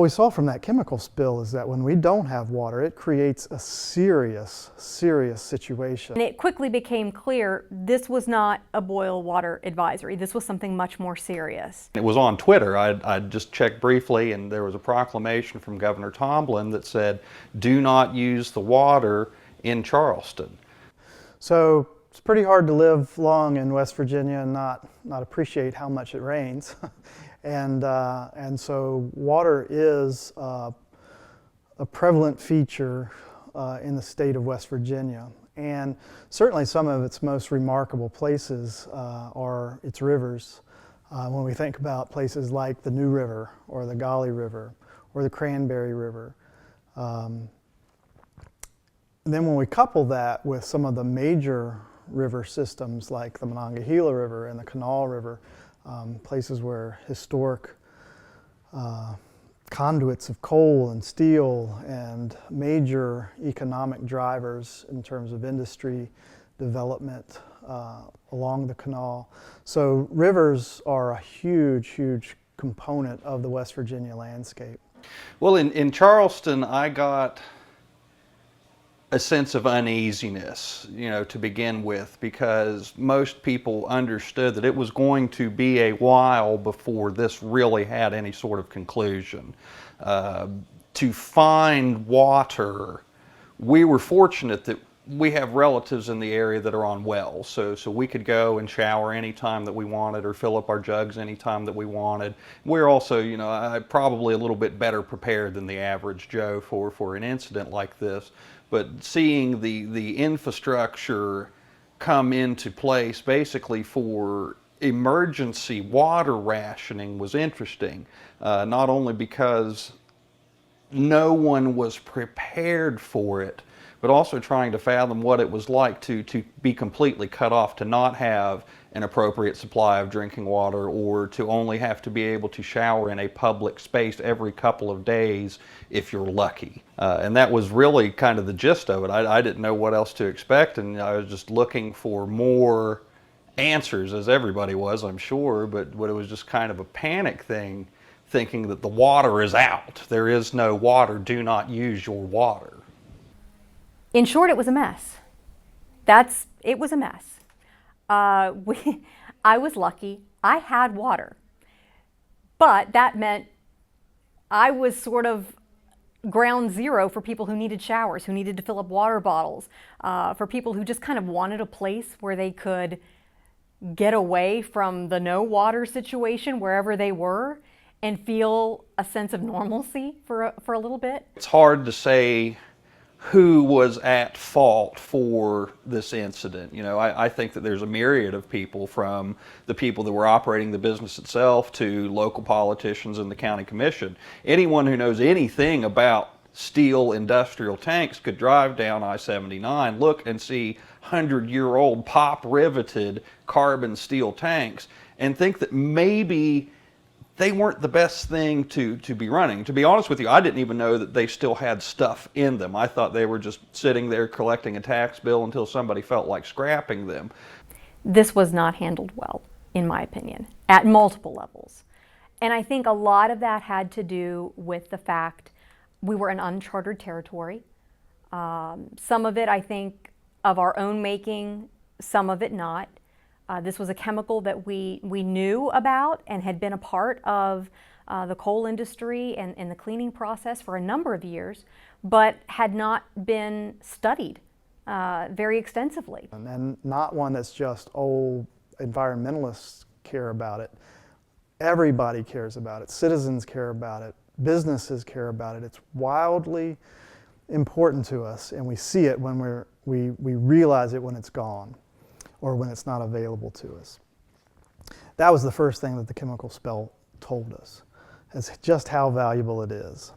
we saw from that chemical spill is that when we don't have water, it creates a serious, serious situation. And it quickly became clear this was not a boil water advisory. This was something much more serious. It was on Twitter. I just checked briefly, and there was a proclamation from Governor Tomblin that said, "Do not use the water in Charleston." So it's pretty hard to live long in West Virginia and not appreciate how much it rains. And so water is a prevalent feature in the state of West Virginia. And certainly some of its most remarkable places are its rivers. When we think about places like the New River or the Gauley River or the Cranberry River. And then when we couple that with some of the major river systems like the Monongahela River and the Kanawha River, places where historic conduits of coal and steel and major economic drivers in terms of industry development along the canal. So rivers are a huge, huge component of the West Virginia landscape. Well, in Charleston, I got a sense of uneasiness, to begin with, because most people understood that it was going to be a while before this really had any sort of conclusion. To find water, we were fortunate that we have relatives in the area that are on wells, so we could go and shower anytime that we wanted or fill up our jugs anytime that we wanted. We're also, probably a little bit better prepared than the average Joe for an incident like this. But seeing the infrastructure come into place basically for emergency water rationing was interesting, not only because no one was prepared for it, but also trying to fathom what it was like to be completely cut off, to not have an appropriate supply of drinking water, or to only have to be able to shower in a public space every couple of days if you're lucky. And that was really kind of the gist of it. I didn't know what else to expect, and I was just looking for more answers, as everybody was, I'm sure, but it was just kind of a panic thing, thinking that the water is out. There is no water. Do not use your water. In short, it was a mess. It was a mess. I was lucky. I had water. But that meant I was sort of ground zero for people who needed showers, who needed to fill up water bottles, for people who just kind of wanted a place where they could get away from the no water situation wherever they were and feel a sense of normalcy for a little bit. It's hard to say who was at fault for this incident. I think that there's a myriad of people, from the people that were operating the business itself to local politicians and the county commission. Anyone who knows anything about steel industrial tanks could drive down I-79, look and see 100-year-old pop-riveted carbon steel tanks, and think that maybe they weren't the best thing to be running. To be honest with you, I didn't even know that they still had stuff in them. I thought they were just sitting there collecting a tax bill until somebody felt like scrapping them. This was not handled well, in my opinion, at multiple levels. And I think a lot of that had to do with the fact we were in uncharted territory. Some of it, I think, of our own making, some of it not. This was a chemical that we knew about and had been a part of the coal industry and the cleaning process for a number of years, but had not been studied very extensively. And not one that's just, environmentalists care about it. Everybody cares about it. Citizens care about it. Businesses care about it. It's wildly important to us, and we see it when we realize it when it's gone, or when it's not available to us. That was the first thing that the chemical spill told us, is just how valuable it is.